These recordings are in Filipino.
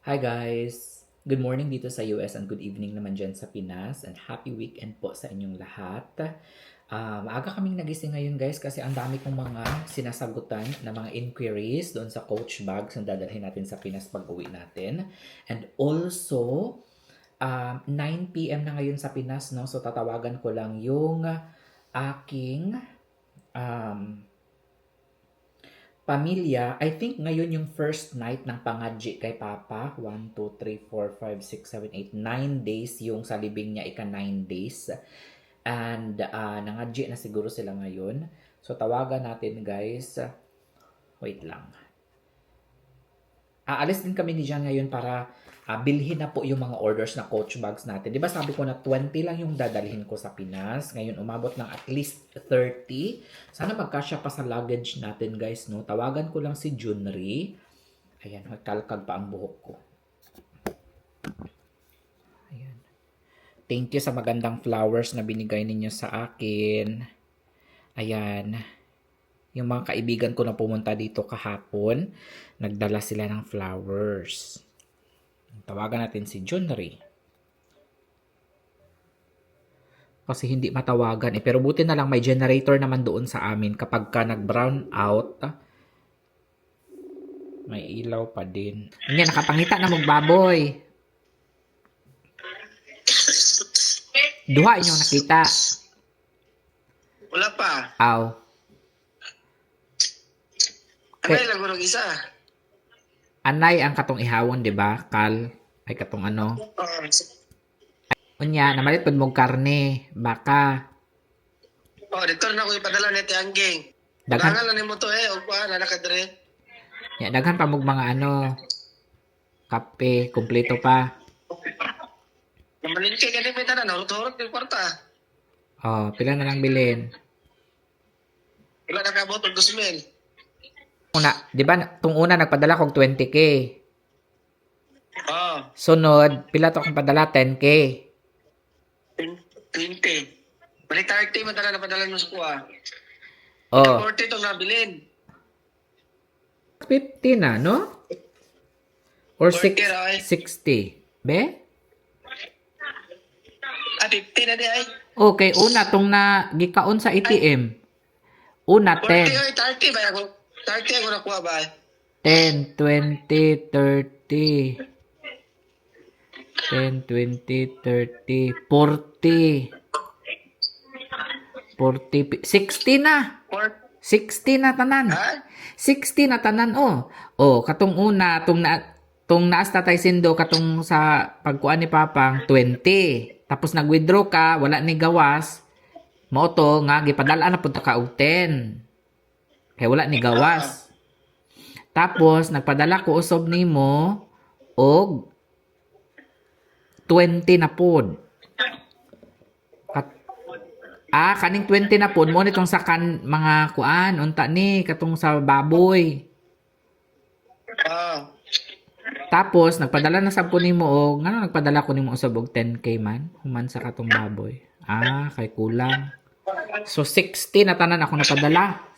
Hi guys! Good morning dito sa US and good evening naman dyan sa Pinas and happy weekend po sa inyong lahat. Maaga kaming nagising ngayon guys kasi ang dami kong mga sinasagutan na mga inquiries doon sa coach bags na dadalhin natin sa Pinas pag uwi natin. And also, 9 p.m. na ngayon sa Pinas, no? So tatawagan ko lang yung aking um, pamilya. I think ngayon yung first night ng pangadji kay Papa. 1, 2, 3, 4, 5, 6, 7, 8, 9 days yung sa libing niya, ika 9 days. And nangadji na siguro sila ngayon. So tawagan natin guys. Wait lang. Aalis din kami ni Jan ngayon para bilhin na po yung mga orders na coach bags natin. Di ba sabi ko na 20 lang yung dadalhin ko sa Pinas. Ngayon umabot ng at least 30. Sana magkasya pa sa luggage natin guys, no? Tawagan ko lang si Junri. Ayan, kalkag pa ang buhok ko. Ayan. Thank you sa magandang flowers na binigay ninyo sa akin. Ayan. Yung mga kaibigan ko na pumunta dito kahapon, nagdala sila ng flowers. Tawagan natin si Junri. Kasi hindi matawagan eh. Pero buti na lang may generator naman doon sa amin. Kapag ka nag-brown out, may ilaw pa din. Hindi, nakapangita na magbaboy. Duha inyong nakita. Wala pa. Aw. Anay lang ko ng isa. Anay ang katong ihawon, di ba? Kal, ay katong ano. Unya, namalit pud mong karne, baka. Dito na ako ipadala ni Tiangging. Daghan, Dangan lang mo to o pa, nakadre. ya, daghan pa mong mga ano, kape, kumpleto pa. Namalingki ka din may tanan, hurot-hurot yung kwarta. Oh, pila na lang bilhin. Wala nakabot ng 2,000. Una, di ba, tung una nagpadala kong 20k. Oh, Sunod, pila to akong padala 10k. 20. Balik 30 man tanan napadala mo sa kuha. Oh, 40 itong nabilin. 50 na, no? Or 40 ra, ay. 60. Be? 50 na di ay. Okay, una tong na gikaon sa ATM. Una 40 10, ay, 30 ba ako? 30 ako nakuha ba? 10, 20, 30. 10, 20, 30, 40. 40, 60 na. 60 na tanan. Ha? 60 na tanan oh. Oh, katong una, tong naas tatay sindo katong sa pagkuan ni Papang 20. Tapos nag-withdraw ka, wala ni gawas. Mao to nga gipadala na pud ka og 10. Kaya wala ni gawas. Tapos nagpadala ko usob nimo og 20 na pod. Kaning 20 na pod mo nitong sa mga kuan unta ni katong sa baboy. Tapos nagpadala na sab ko nimo og ngano nagpadala ko nimo usab og 10k man human sa katong baboy. Kay kulang. So 60 na tanan ako napadala.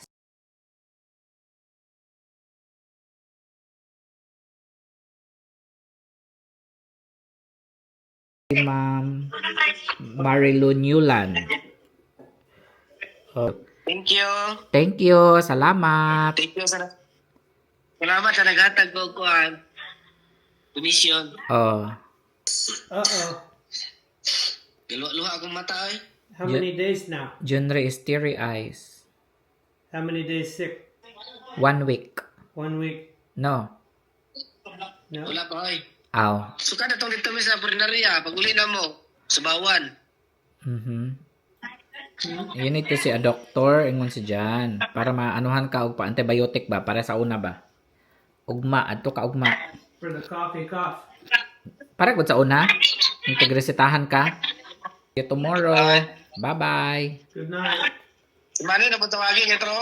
Ma'am Marilu Newland. Oh, Thank you. thank you. Salamat. Thank you sa salamat sa naghatag ko kuan. Commission. Oh. Uh-oh. Luha akong mata ay. How many days now? Junri is teary eyes. How many days sick? 1 week. 1 week? No. No? Wala pa ay. Aw. So kada tong dito mi sa veterinarya, pag uli na mo, subawan. You need to see a doctor ingon si Jan para maanuhan ka og pa antibiotic ba para sa una ba. Ugma adto ka ugma. For the cough. Para gud sa una. Integresitahan ka. See you tomorrow. Bye-bye. Good night. Mano na po tawagin ito?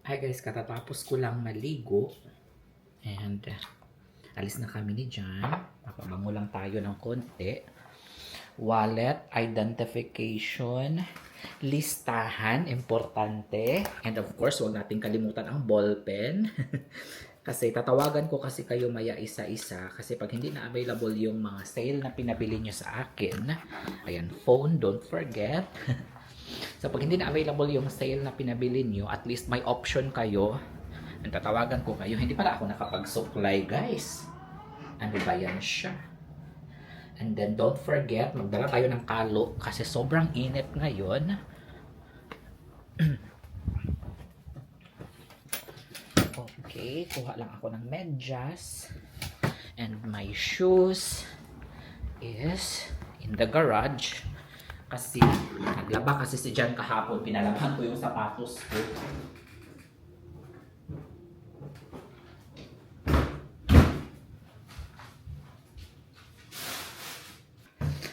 Hi guys, katatapos ko lang maligo. And alis na kami ni Jan. Papabango lang tayo ng konti. Wallet, identification, listahan, importante. And of course, huwag natin kalimutan ang ballpen. Kasi tatawagan ko kasi kayo maya isa-isa kasi pag hindi na available yung mga sale na pinabili nyo sa akin, ayan, phone, don't forget. So pag hindi na available yung sale na pinabili nyo, at least may option kayo. And tatawagan ko kayo. Hindi pala ako nakapag-supply, guys. Ano ba yan siya? And then don't forget, magdala tayo ng kalo kasi sobrang init ngayon. Okay, kuha lang ako ng medyas. And my shoes is in the garage. Kasi naglaba kasi si Jan kahapon. Pinalaban ko yung sapatos ko.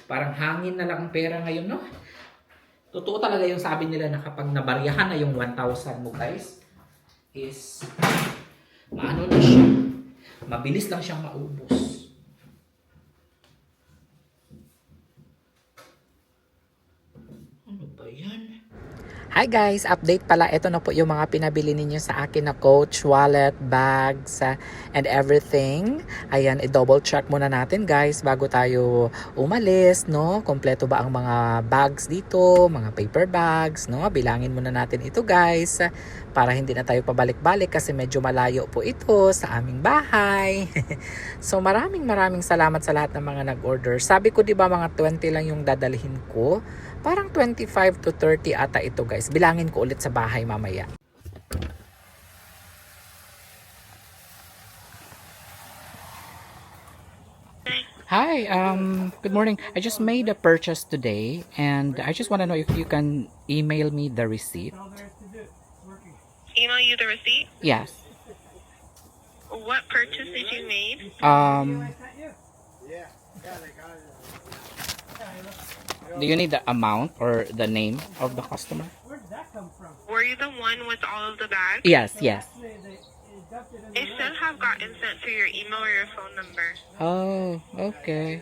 Parang hangin na lang ang pera ngayon, no? Totoo talaga yung sabi nila na kapag nabaryahan na yung 1,000 mo, guys, is maano na siya, mabilis lang siyang maubos. Ano ba yan? Hi guys! Update pala. Ito na po yung mga pinabili ninyo sa akin na coach, wallet, bags, and everything. Ayan, i-double check muna natin guys bago tayo umalis, no? Kompleto ba ang mga bags dito, mga paper bags, no? Bilangin muna natin ito guys para hindi na tayo pabalik-balik kasi medyo malayo po ito sa aming bahay. So maraming salamat sa lahat ng mga nag-order. Sabi ko 'di ba mga 20 lang yung dadalhin ko. Parang 25 to 30 ata ito guys. Bilangin ko ulit sa bahay mamaya. Hi, good morning. I just made a purchase today and I just want to know if you can email me the receipt. Email you the receipt? Yes. What purchase did you make? Do you need the amount or the name of the customer? Where did that come from? Were you the one with all of the bags? Yes, yes. It should have gotten sent to your email or your phone number. Oh, okay.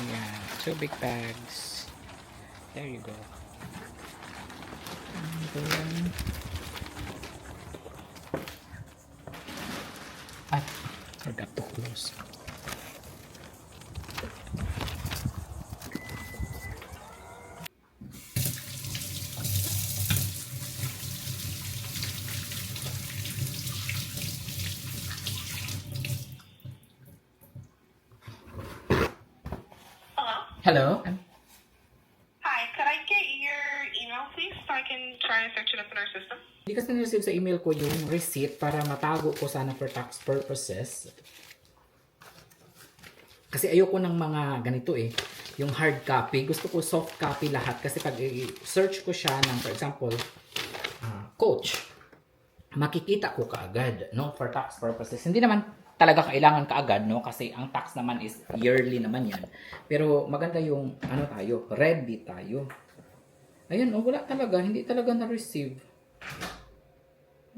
Yeah, 2 big bags. There you go. And then... I forgot to close. Hello? Hello? Hi, could I get your email please so I can try and search it up in our system? Hindi kasi na-receive sa email ko yung receipt para matago ko sana for tax purposes. Kasi ayoko ng mga ganito eh. Yung hard copy. Gusto ko soft copy lahat. Kasi pag i-search ko siya ng, for example, coach, makikita ko kaagad, no? For tax purposes. Hindi naman talaga kailangan kaagad, no? Kasi ang tax naman is yearly naman yan. Pero maganda yung, ano tayo, ready tayo. Ayun, oh, wala talaga. Hindi talaga na-receive.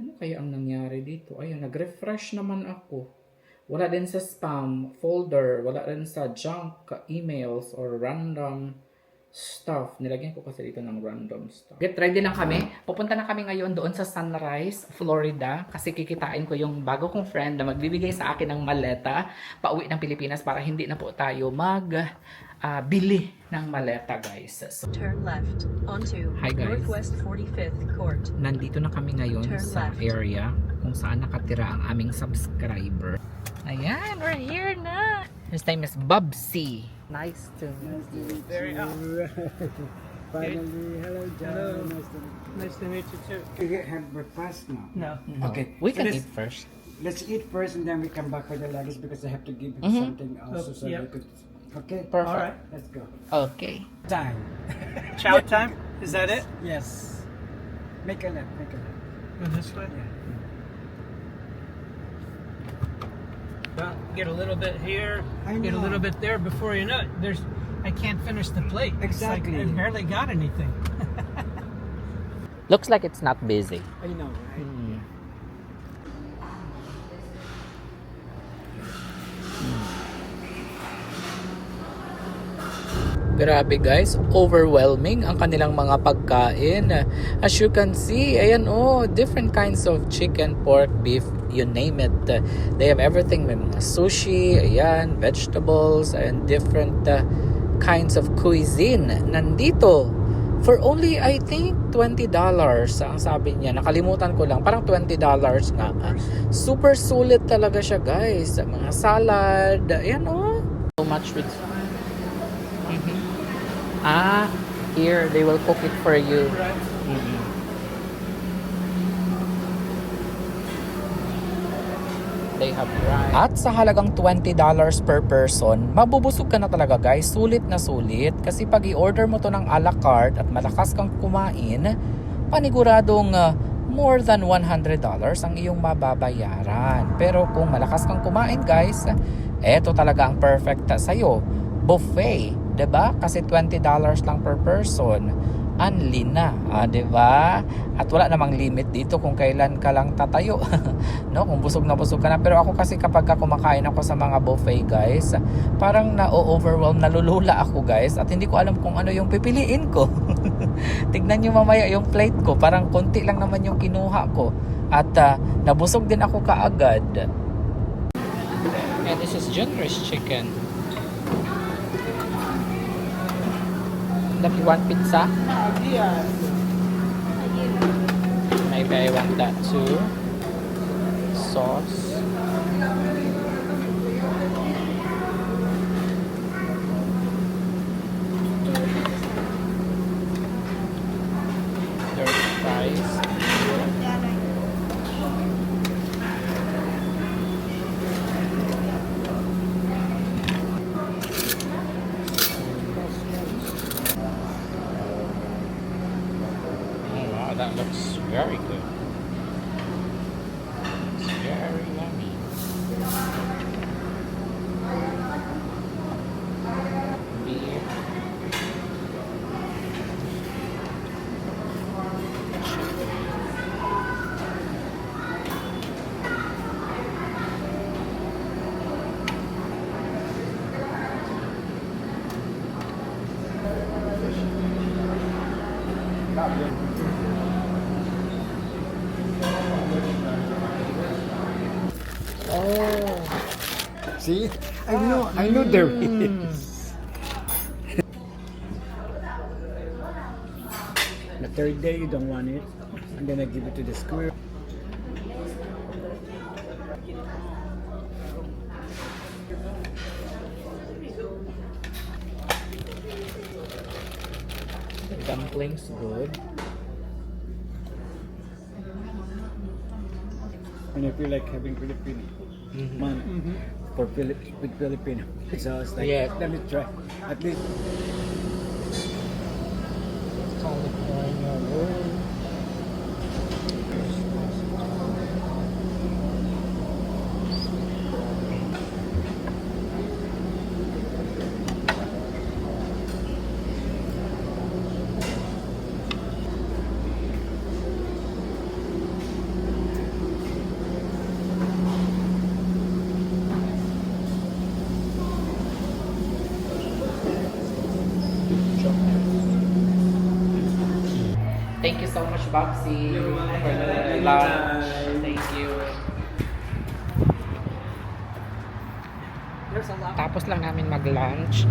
Ano kaya ang nangyari dito? Ayun, nag-refresh naman ako. Wala din sa spam folder, wala din sa junk emails or random stuff. Nilagyan ko kasi dito ng random stuff. Get ready na kami. Pupunta na kami ngayon doon sa Sunrise, Florida. Kasi kikitain ko yung bago kong friend na magbibigay sa akin ng maleta pauwi ng Pilipinas para hindi na po tayo bili ng maleta, guys. So, Turn left onto Hi, guys. Northwest 45th Court. nandito na kami ngayon Turn sa left. area kung saan nakatira ang aming subscriber. Ayan, we're here na. His name is Bubsy. Nice to meet you. Very Finally, hello, John. Hello. Nice to Nice to meet meet you. you too. You can have breakfast now. No. Okay. We so can let's- eat first. Let's eat first and then we come back for the luggage because I have to give him Mhm. something also so yeah. we could. Okay. Perfect. All right. Let's go. Okay. Time. Chow time? Is that it? Yes. Make a left. Make a left. Go this way? Yeah. Well, get a little bit here, I get a know. little bit there. Before you know it, I can't finish the plate. It's like Exactly. I barely got anything. Looks like it's not busy. I know, right? Grabe guys, overwhelming ang kanilang mga pagkain. As you can see, ayan different kinds of chicken, pork, beef, you name it. They have everything. May mga sushi, ayan, vegetables, and different kinds of cuisine nandito. For only, I think, $20 ang sabi niya. Nakalimutan ko lang. Parang $20 nga. Super sulit talaga siya, guys. Mga salad. Ayan, so much with... Here, they will cook it for you. They have rice. At sa halagang $20 per person, mabubusog ka na talaga guys. Sulit na sulit. Kasi pag i-order mo to ng a la carte at malakas kang kumain, paniguradong more than $100 ang iyong mababayaran. Pero kung malakas kang kumain guys, eto talaga ang perfect sa'yo. Buffet, 'di ba? Kasi $20 lang per person. Unli na, 'di ba? At wala namang limit dito kung kailan ka lang tatayo. No, kung busog na busog ka na. Pero ako kasi kapag kumakain ako sa mga buffet, guys, parang na-overwhelm, nalulula ako, guys, at hindi ko alam kung ano yung pipiliin ko. Tignan niyo mamaya yung plate ko, parang konti lang naman yung kinuha ko. At nabusog din ako kaagad. And this is generous chicken. If you want pizza? Maybe I want that too. Sauce. There's fries. That looks very good. It's very yummy. Beer. See? I know there is. The third day you don't want it, and then I give it to the squirrel. The dumplings good. And I feel like having Filipino man for with Filipino. So it's like, Yes. let me try. At least California roll. Thank you so much, Babsy, for the lunch. Thank you. There's a lot. Tapos lang namin mag-lunch.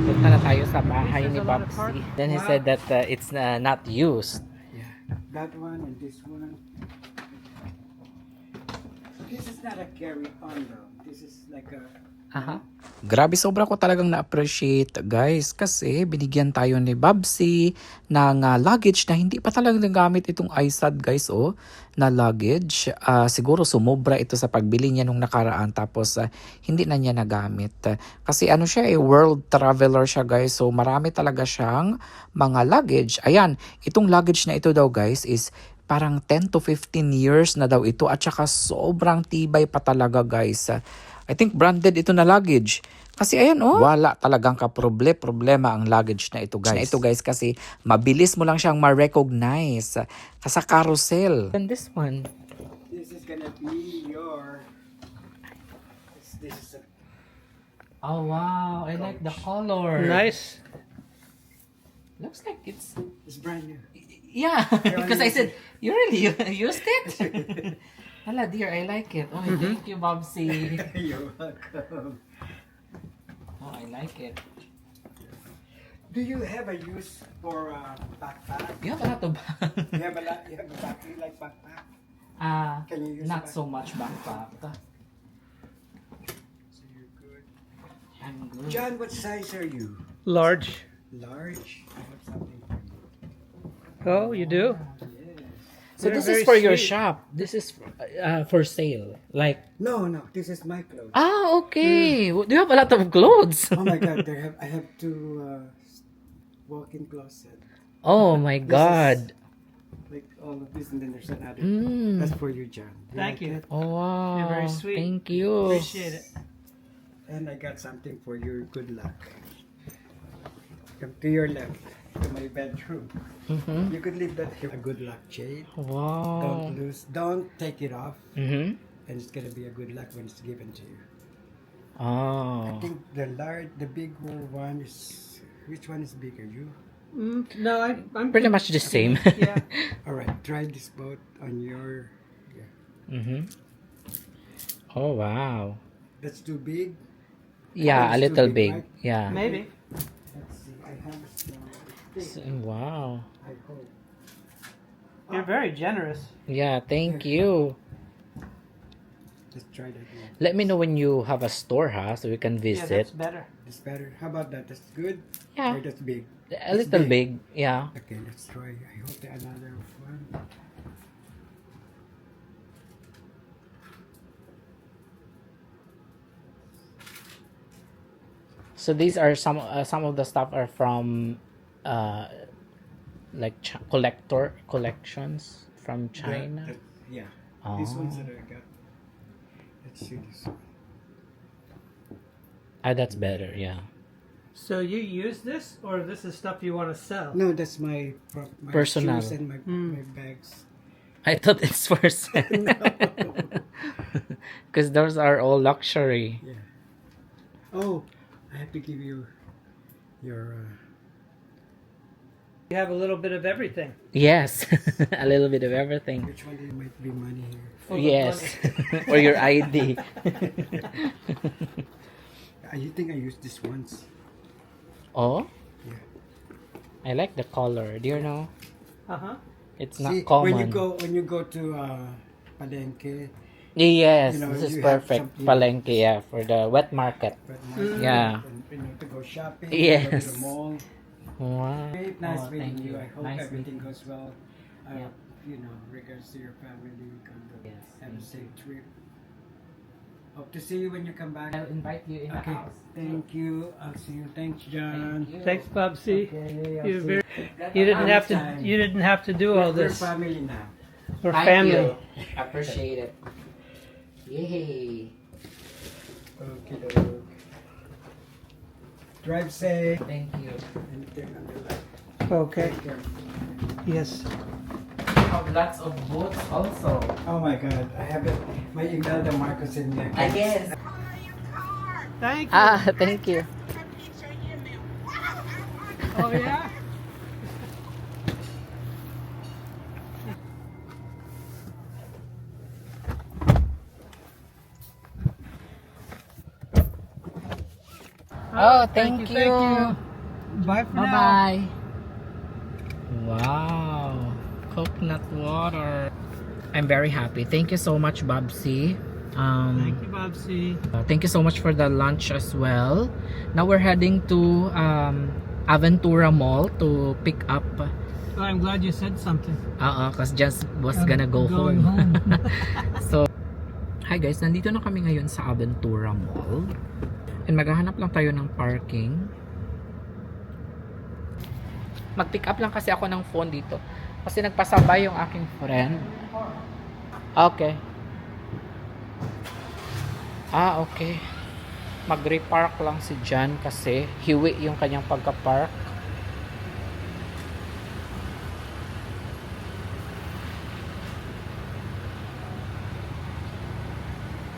Punta na tayo sa bahay ni Babsy. Then he said that it's not used. yeah, that one and this one. This is not a carry-on though. This is like a Grabe, sobra ko talagang na-appreciate guys kasi binigyan tayo ni Babsy ng luggage na hindi pa talagang nagamit itong iSad guys na luggage. Siguro sumobra ito sa pagbili niya nung nakaraan tapos hindi na niya nagamit. Kasi ano siya world traveler siya guys, so marami talaga siyang mga luggage. Ayan, itong luggage na ito daw guys is parang 10 to 15 years na daw ito at saka sobrang tibay pa talaga guys. I think branded ito na luggage. Kasi ayan wala talagang problema ang luggage na ito guys. Kasi mabilis mo lang siyang ma-recognize sa carousel. And this one. This is gonna be your. This is Oh wow, I like the color. Nice. Looks like it's It's brand new. yeah. Because I said you really used it. Hala dear, I like it. Oh, thank you, Bobsy. You're welcome. Oh, I like it. Do you have a use for backpack? You have a lot of You have a lot. You have a backpack. You like backpack? Can you use not a so much backpack. So you're good. I'm good. John, what size are you? Large. Large. I have something for you. Oh, you do? Yes. So You're this is very for your sweet. shop. This is for sale. Like No, no. This is my clothes. okay. Do you have a lot of clothes? Oh my God! I have two walk-in closet. Oh my God. Like all of this, and then there's another. Mm. That's for you, John. Thank like you. it? Oh wow. You're very sweet. Thank you. Appreciate it. And I got something for your good luck. Come to your left, to my bedroom. Mhm. You could leave that here. A good luck chain. Wow. Don't take it off, Mhm. and it's gonna be a good luck when it's given to you. Oh. I think the big one is. Which one is bigger, you? No, I'm Pretty much the same. Yeah. All right, try this boat on your. Yeah, Mhm. Oh wow. that's too big. Yeah, a It's too little big, big. right? Yeah. Maybe. Let's see. I have a small. I think. Wow. I hope. You're very generous. Yeah, thank you. Let's try that one. Let me know when you have a store, so we can Yeah, visit. that's better. That's better. How about that? That's good. Yeah. Or that's big. A little big. Yeah. Okay, let's try. I hope that another one. So these are some of the stuff are from like collections from China. Yeah. Oh. These ones that I got. Let's see this one. Ah, that's better. Yeah. So you use this, or this is stuff you want to sell? No, that's my Personal. shoes and my bags. I thought it's for sale. Because those are all luxury. Yeah. Oh, I have to give you your. You have a little bit of everything. Yes, a little bit of everything. Which one might be money here? Full of Yes, money. or your ID. You think I used this once? Oh, Yeah. I like the color. Do you know? Uh-huh. It's not See, common. when you go to Palenque, Yes, you know, this is you have perfect. something- Palenque, yeah, for the wet market. but Yeah. and to go shopping, Yes. go to the mall. Wow. Great, nice Oh, meeting thank you. you. I hope Nice everything meeting goes well. Yeah. You know, regards to your family, Yes, have a thank safe trip. Hope to see you when you come back. I'll invite you in the Okay, house. thank you. I'll see you. Thanks, John. Thanks, Bob C. Okay, I'll You're see very, you. you didn't have to. Anytime. You didn't have to do all We're this. family now. We're Thank family. you. Appreciate it. Yay. Okay, dog. Drive safe. Thank you. And turn on the light. Okay. Take care. Yes. I have lots of boots also. Oh my God, I have it. My Imelda Marcos in there. I guess. Thank you. Ah, thank you. Oh yeah. Oh, thank you. Thank you. Bye for now. Bye-bye. Wow. Coconut water. I'm very happy. Thank you so much, Babsy. Thank you, Bob C. Thank you so much for the lunch as well. Now we're heading to Aventura Mall to pick up. Oh, I'm glad you said something. Cause Jess was gonna go Going home. home. So, hi guys, nandito na kami ngayon sa Aventura Mall. And maghahanap lang tayo ng parking. Mag-pick up lang kasi ako ng phone dito. Kasi nagpasabay yung aking friend. Okay. Okay. Mag-repark lang si Jan kasi hiwi yung kanyang pagka-park.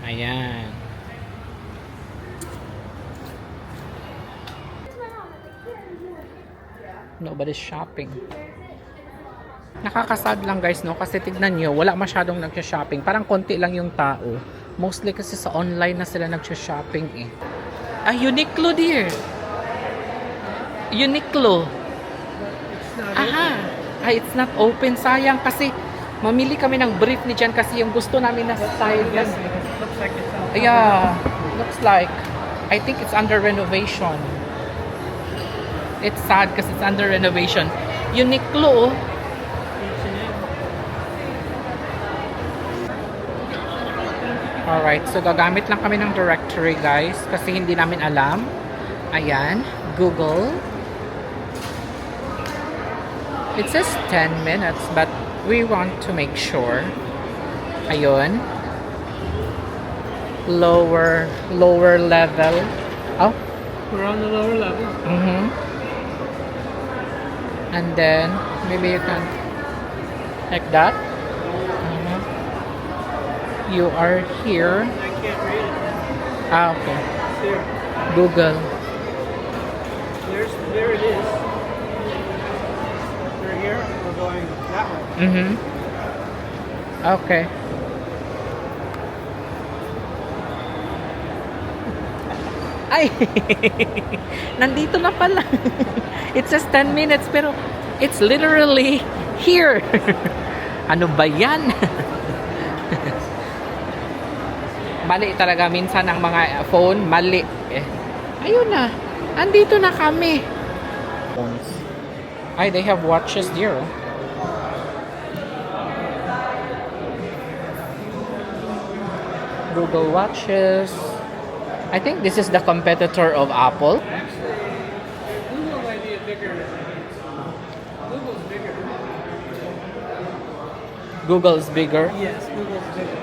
Ayan. Nobody's shopping. Nakakasad lang guys, no? Kasi tignan nyo, wala masyadong nagsha-shopping. Parang konti lang yung tao. Mostly kasi sa online na sila nagsha-shopping eh. Ah, Uniqlo dear. Uniqlo. Aha. Ay, it's not open. Sayang kasi mamili kami ng brief ni Jan kasi yung gusto namin na style yan. Looks like it's on. Yeah, looks like. I think it's under renovation. It's sad kasi it's under renovation. Uniqlo. Alright, so gagamit lang kami ng directory guys kasi hindi namin alam. Ayan, Google. It says 10 minutes but we want to make sure. Ayun. Lower level. Oh. We're on the lower level. And then maybe you can like that. You are here. I can't read it. Ah, okay. There. Google. There it is. We're here. We're going that way. Okay. Ay! Nandito na pala. It says 10 minutes pero it's literally here. Ano ba yan? Mali talaga minsan ang mga phone, mali. Ayun na. Andito na kami. Ay, they have watches here. Google Watches. I think this is the competitor of Apple. Google might be a bigger. Google's bigger. Google's bigger. Yes, Google's bigger.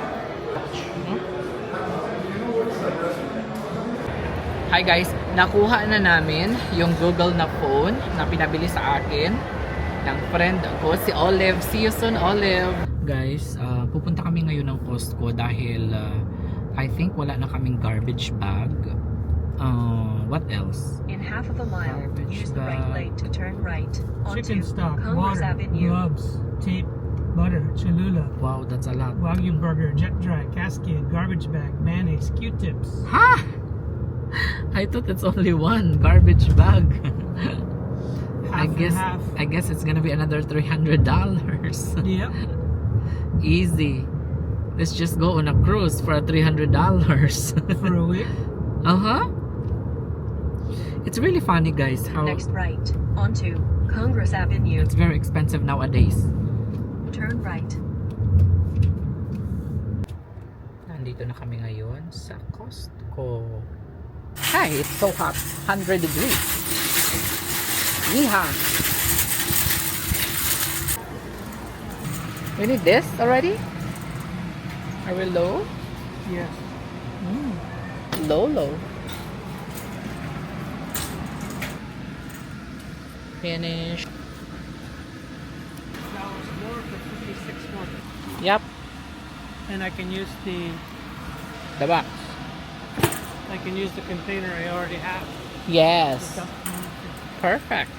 Hi guys, nakuha na namin yung Google na phone na pinabili sa akin ng friend ko, si Olive. See you soon, Olive. Guys, pupunta kami ngayon ng Costco dahil I think wala na kaming garbage bag. What else? In half of a mile, Garbage use the right bag. lane to turn right onto Chicken stock, Congress water, Avenue. gloves, tape, butter, Cholula, Wow, that's a lot. Wagyu burger, jet dry, Cascade, garbage bag, mayonnaise, Q-tips. Ha! I thought it's only one garbage bag. Half and half. I guess it's gonna be another $300. Yep. Easy. Let's just go on a cruise for $300. For a week. Uh-huh. It's really funny guys how Next right onto Congress Avenue. it's very expensive nowadays. Turn right. Nandito na kami ngayon sa Costco. Hi, it's so hot. 100 degrees. Yeehaw. We need this already? Are we low? Yes. Low. Finish. That was more for 56 more. Yep. And I can use the Diba? I can use the container I already have. Yes. Dump- Perfect.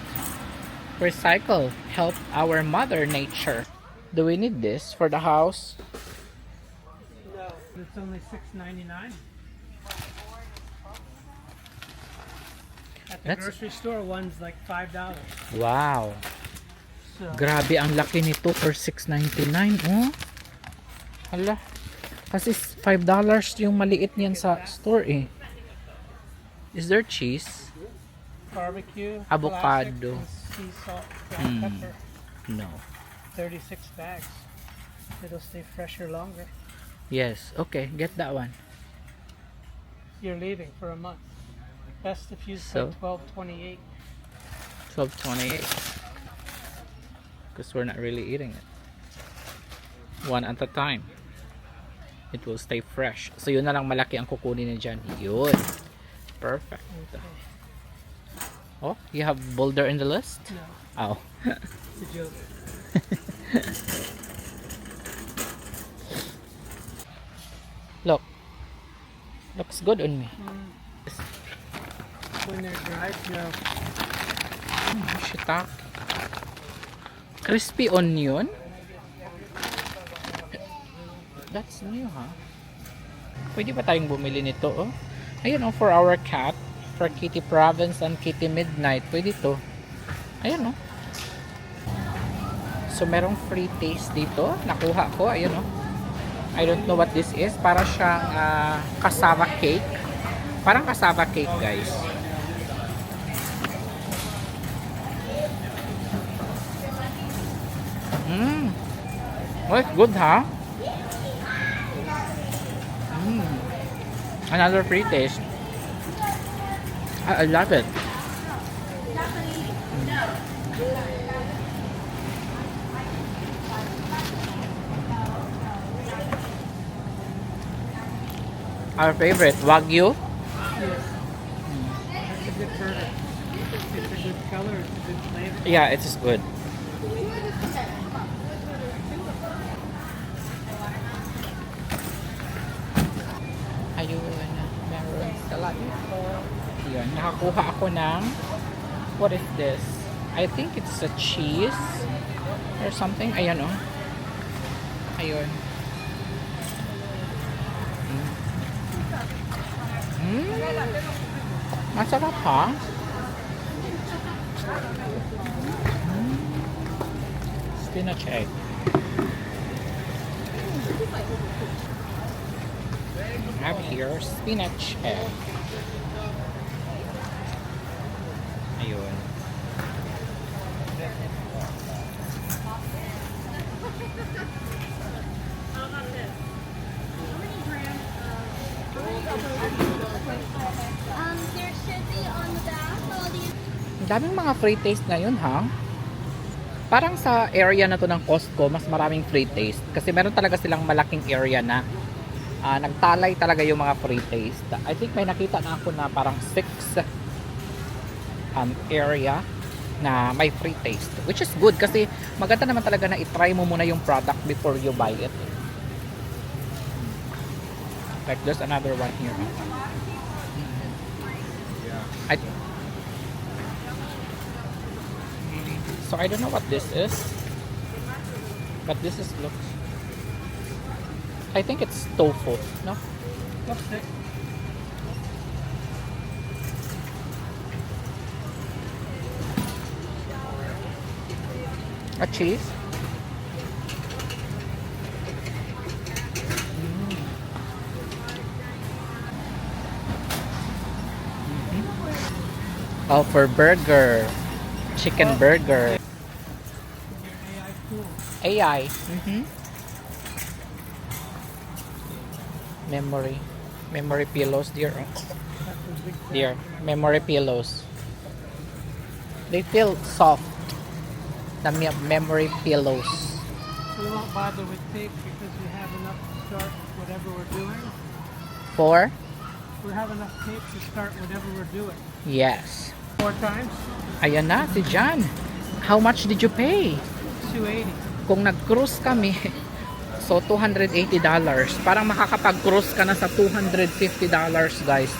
Recycle. Help our mother nature. Do we need this for the house? No, it's only $6.99. At the That's- grocery store, one's like $5. Wow. So Grabe, ang laki nito for $6.99. Oh. Hala. Kasi $5 yung maliit niyan sa store eh. Is there cheese? barbecue, Avocado. classic, and sea salt, black pepper, No. 36 bags. It'll stay fresher longer. Yes. Okay, get that one. You're leaving for a month. Best if you So? say 12.28. $12.28. Because we're not really eating it. One at a time. It will stay fresh. So yun na lang malaki ang kukunin niya dyan. Yun. Perfect. Oh, you have Boulder in the list? No, Oh. it's a joke. Look. Looks good on me. When they're dried, no. Shiitake. Crispy onion? That's new, ha? Pwede ba tayong bumili nito, oh? Ayun, oh, for our cat. For Kitty Province and Kitty Midnight. Pwede to. Ayun, oh. So, merong free taste dito. Nakuha ko. Ayun, oh. I don't know what this is. Para siyang cassava cake. Parang cassava cake, guys. Oh, it's good, ha? Another free taste. I love it. Our favorite, Wagyu. Yes. It's a good burger. It's a good color. It's a good flavor. Yeah, it is good. Ayun, meron salad. Yun, nakakuha ako ng, what is this? I think it's a cheese or something. Ayan, oh. Ayun. Masarap, ha? Spinach egg. I have here spinach egg. Ayun. There should be on the back all these. Ang daming mga free taste ngayon, ha? Parang sa area na to ng Costco, mas maraming free taste. Kasi meron talaga silang malaking area na nagtalay talaga yung mga free taste. I think may nakita na ako na parang 6 area na may free taste. Which is good kasi maganda naman talaga na itry mo muna yung product before you buy it. Like there's another one here. So I don't know what this is, but this is looks. I think it's tofu, no? Lipstick. A cheese. Oh, for burger. Chicken burger. AI cool. AI. Memory pillows, dear. That's a big fan. Dear, memory pillows. They feel soft. The memory pillows. We won't bother with tape because we have enough to start whatever we're doing. For? We have enough tape to start whatever we're doing. Yes. 4 times, Ayan na, si John. How much did you pay? 280. Kung nag-cruise kami, so $280. Parang makakapag-cruise ka na sa $250, guys.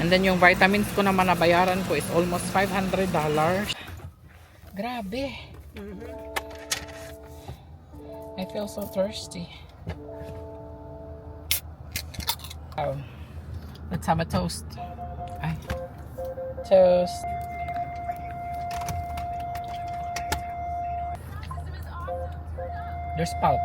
And then yung vitamins ko naman na bayaran ko is almost $500. Grabe. I feel so thirsty. Oh. Let's have a toast. Ay. Toast. There's pulp.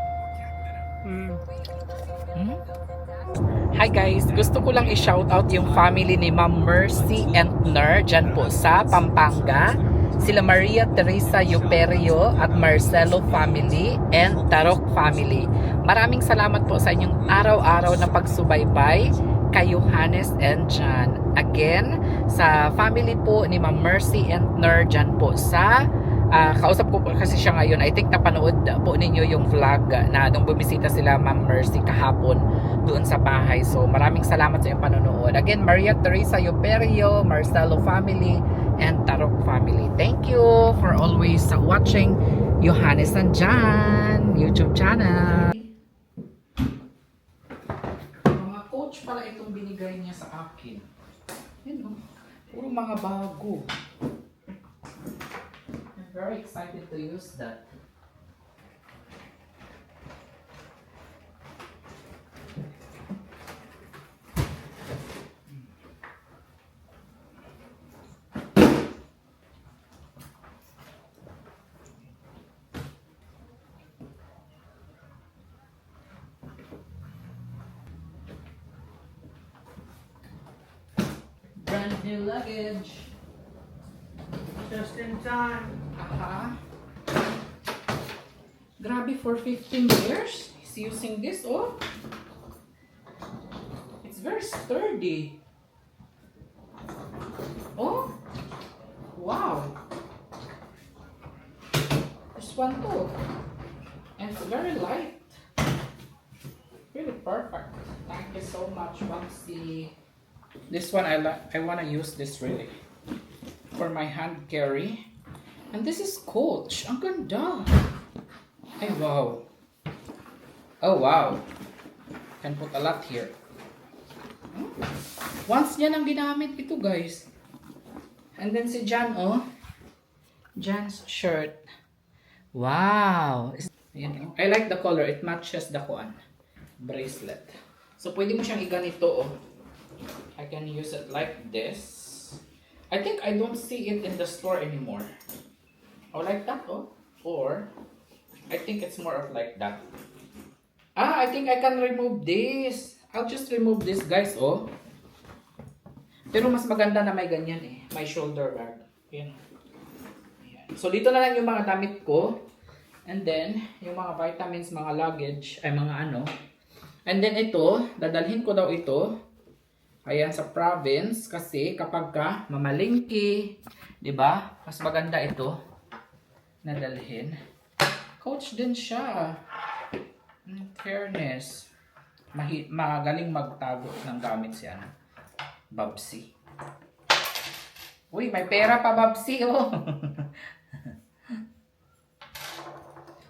Hi guys, gusto ko lang i-shout out yung family ni Ma'am Mercy and Ner dyan po sa Pampanga. Sila Maria Teresa Yuperio at Marcelo family and Tarok family. Maraming salamat po sa inyong araw-araw na pagsubaybay kay Johannes and John. Again, sa family po ni Ma'am Mercy and Ner dyan po sa kausap ko po kasi siya ngayon. I think napanood po ninyo yung vlog na nung bumisita sila Ma'am Mercy kahapon doon sa bahay. So maraming salamat sa iyong panonood. Again, Maria Teresa Yuperio, Marcelo family, and Tarok family. Thank you for always watching Johannes and John YouTube channel. Mga coach pala itong binigay niya sa akin. Yun, puro mga bago. Very excited to use that. Brand new luggage. Just in time. Aha. Grabe, for 15 years, he's using this, oh. It's very sturdy. Oh. Wow. This one too. And it's very light. Really perfect. Thank you so much, Maxi. This one I want to use this really for my hand carry. And this is Coach. Ang ganda. Ay, wow. Oh, wow. Can put a lot here. Once niya nang ginamit ito, guys. And then si Jan, oh. Jan's shirt. Wow. Ayan, oh. I like the color. It matches the bracelet. So, pwede mo siyang iganito, oh. I can use it like this. I think I don't see it in the store anymore. Oh, like that, oh. Or, I think it's more of like that. Ah, I think I can remove this. I'll just remove this, guys, oh. Pero mas maganda na may ganyan eh. May shoulder bag. Ayan. Ayan. So, dito na lang yung mga damit ko. And then, yung mga vitamins, mga luggage, ay mga ano. And then ito, dadalhin ko daw ito. Ayan, sa province. Kasi kapag ka mamalingki, di ba? Mas maganda ito. Nadalhin. Coach din siya. In fairness. Magaling magtago ng gamit siya. Babsi. Uy, may pera pa, Babsi, oh.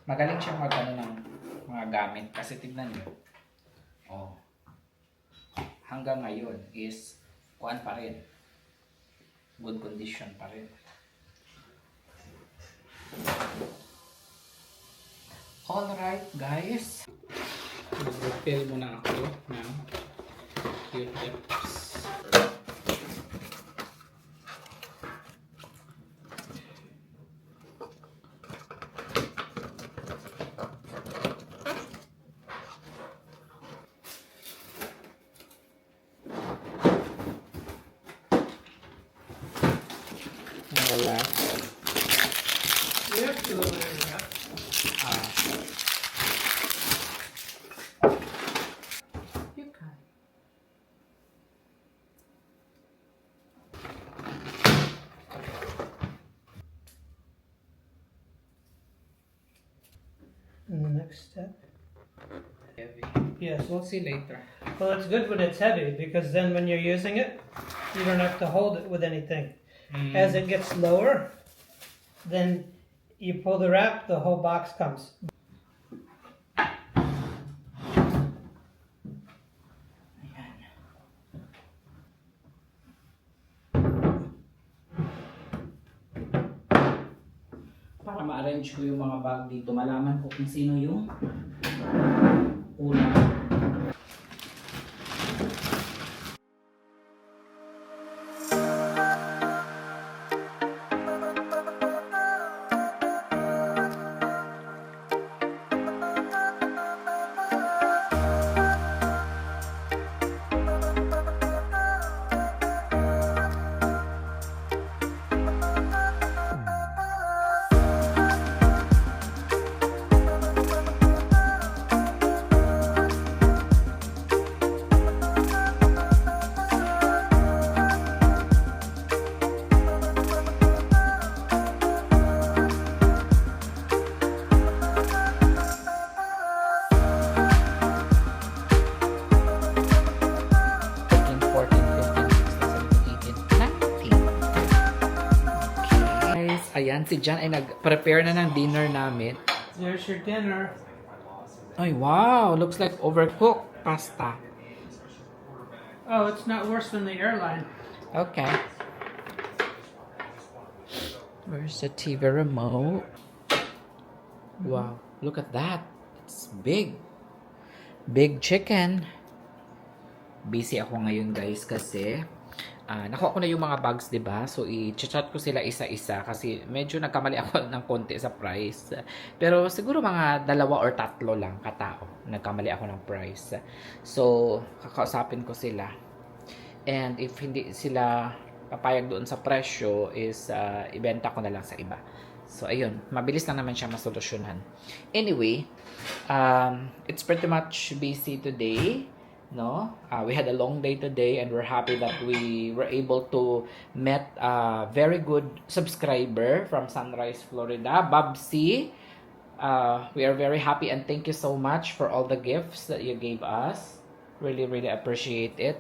Magaling siyang mag-ano ng mga gamit. Kasi tignan nyo. Oh. Hanggang ngayon is kuan pa rin. Good condition pa rin. Alright, guys. Mag-refill muna ako ng Q-tips. Wala. You can. And the next step. Heavy. Yes. We'll see later. Well, it's good when it's heavy because then when you're using it, you don't have to hold it with anything. As it gets lower, then you pull the wrap, the whole box comes. Ayan. Para ma-arrange ko yung mga bag dito, malaman ko kung sino yung una. Ayan, si Jan ay nag-prepare na ng dinner namin. There's your dinner. Ay, wow! Looks like overcooked pasta. Oh, it's not worse than the airline. Okay. Where's the TV remote? Wow, look at that. It's big. Big chicken. Busy ako ngayon guys kasi nakuha ko na yung mga bags, 'di ba? So i-chat ko sila isa-isa kasi medyo nagkamali ako ng konti sa price. Pero siguro mga 2 or 3 lang katao. Nagkamali ako ng price. So kakausapin ko sila. And if hindi sila papayag doon sa presyo is ibenta ko na lang sa iba. So ayun, mabilis lang naman siya masolusyonan. Anyway, it's pretty much busy today. No, we had a long day today and we're happy that we were able to met a very good subscriber from Sunrise, Florida, Babsi. We are very happy and thank you so much for all the gifts that you gave us. Really, really appreciate it.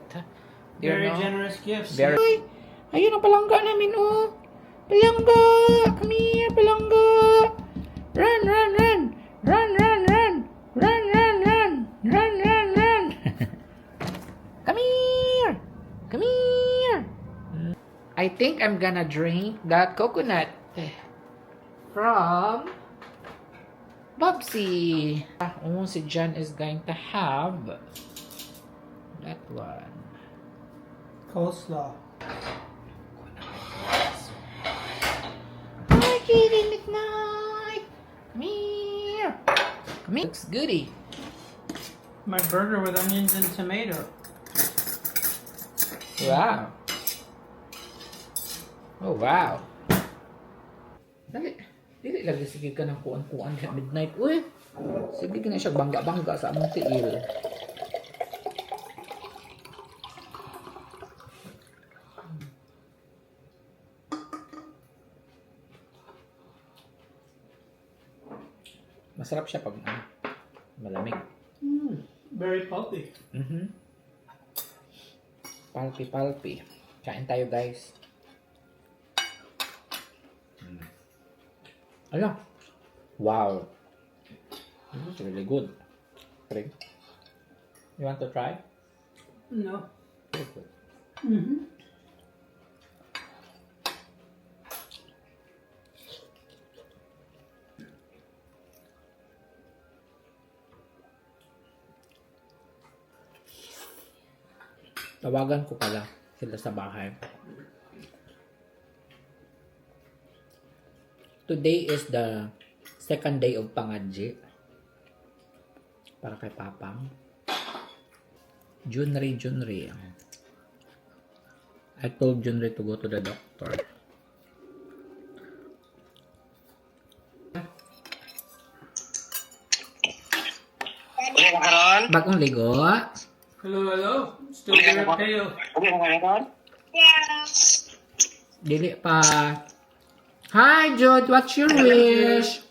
Very generous gifts. Very. Ay, ayun ang palangga namin, oh. Palangga! Come here, palangga! Run, run, run! Run, run, run! Run, run, run! Run, run, run! Come here! Come here! I think I'm gonna drink that coconut from Bobsy. Oh, si John is going to have that one. Coleslaw. Hi, Kitty McKnight! Come here! Come here. Looks goody. My burger with onions and tomato. Wow. Oh, wow. Dali. Dili lagi sige ka ng kuan-kuan sa midnight. Uy! Sige ka na siya bangga-bangga sa among tiil. Masarap siya pag malamig. Very pulpy. Palpi. Kain tayo, guys. Ano? Wow. This is really good. Try. You want to try? No. Very good. Tawagan ko pala sila sa bahay. Today is the second day of pangadji. Para kay Papang. Junri. I told Junri to go to the doctor. Uli ka karon? Bagong ligo. Hello. Still very pale. Uli ka karon? Dili pa. Hi, Jude. What's your wish?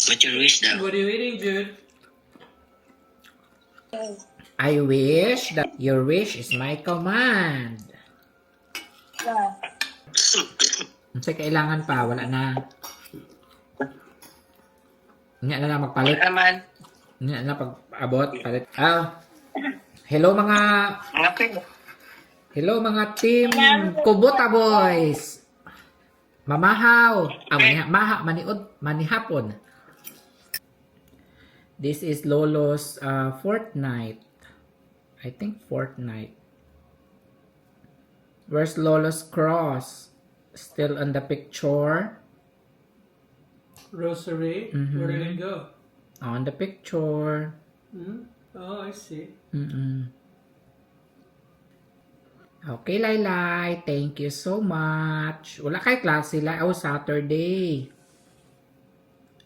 What's your wish daw? What are you eating, Jude? I wish that your wish is my command. Kasi kailangan pa. Wala na. Nga na lang magpalit. Naman. Nga na pag-abot. Palit. Hello mga... Mga pin. Hello mga team Kubota Boys. Mamahaw. Manihapon. This is Lolo's fortnight. I think fortnight. Where's Lolo's cross? Still on the picture? Rosary. Where did it go? On the picture. Oh, I see. Okay, Laylay. Thank you so much. Wala kay klase sila. Oh, Saturday.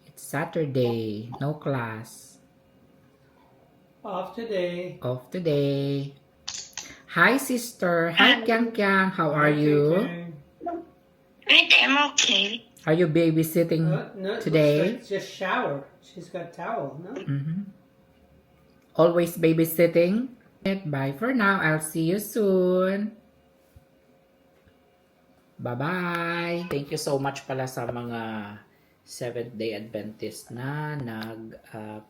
It's Saturday. No class. Off today. Off today. Hi, sister. Hi, Kyang. How are you? I'm okay. Are you babysitting No, today? It's just shower. She's got towel, no? Always babysitting? Bye for now. I'll see you soon. Bye-bye. Thank you so much pala sa mga Seventh-day Adventist na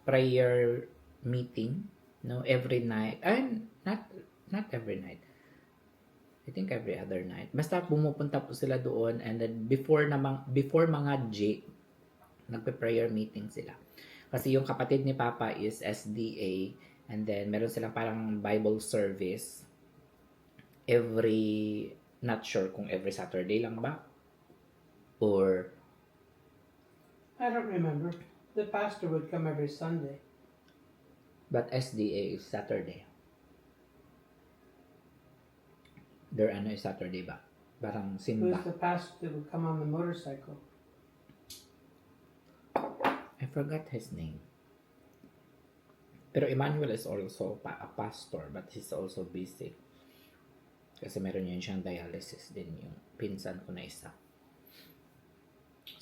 prayer meeting, no, every night. Not every night. I think every other night. Basta pumupunta po sila doon and then before mga J, nagpe-prayer meeting sila. Kasi yung kapatid ni Papa is SDA and then meron silang parang Bible service every, not sure kung every Saturday lang ba or I don't remember. The pastor would come every Sunday. but SDA is Saturday. Their ano is Saturday ba? Parang Who's simba. the pastor that would come on the motorcycle? I forgot his name. Pero Emmanuel is also a pastor but he's also busy. Kasi meron yun siyang dialysis din yung pinsan ko na isa.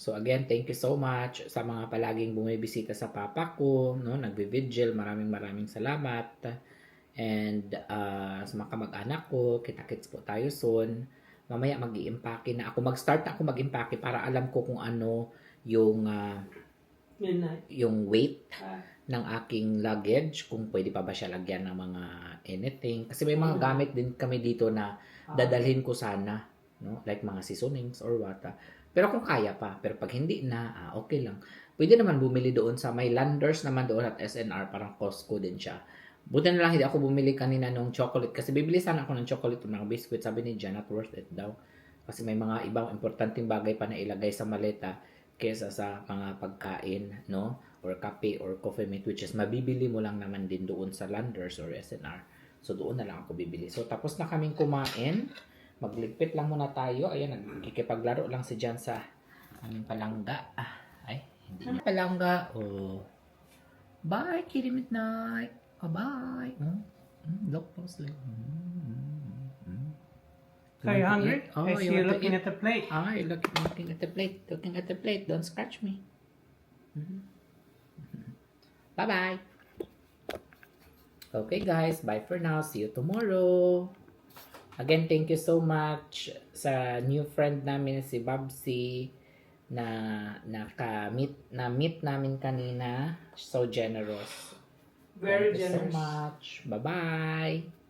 So again, thank you so much sa mga palaging bumibisita sa papa ko, no, nagvi-vigil, maraming salamat. And sa mga kamag-anak ko, kita-kits po tayo soon. Mamaya mag-i-impake na ako. Mag-start na ako mag-impake para alam ko kung ano yung Midnight. yung weight ng aking luggage, kung pwede pa ba siya lagyan ng mga anything. Kasi may mga gamit din kami dito na dadalhin ko sana, no? Like mga seasonings or what. Pero kung kaya pa, pero pag hindi na, okay lang. Pwede naman bumili doon sa may Landers naman doon at SNR, parang Costco din siya. Buti na lang hindi ako bumili kanina ng chocolate kasi bibili sana ako ng chocolate o ng biscuit. Sabi ni Jan, not worth it daw. Kasi may mga ibang importanteng bagay pa na ilagay sa maleta kesa sa mga pagkain, no? Or kape or coffee mate, which is mabibili mo lang naman din doon sa Landers or SNR. So doon na lang ako bibili. So tapos na kaming kumain. Magligpit lang muna tayo. Ayan, nagkikipaglaro lang si Jan sa aming palangga. Ay, hindi na palangga. Oh. Bye, Kitty Midnight. Bye. Look closely. Are you hungry? Oh, I see you you want to looking eat? at the plate. Ay, looking at the plate. Looking at the plate. Don't scratch me. Bye-bye. Okay, guys. Bye for now. See you tomorrow. Again, thank you so much sa new friend namin si Babsi na meet namin kanina. So generous. Very Thank you so generous. much. Bye-bye.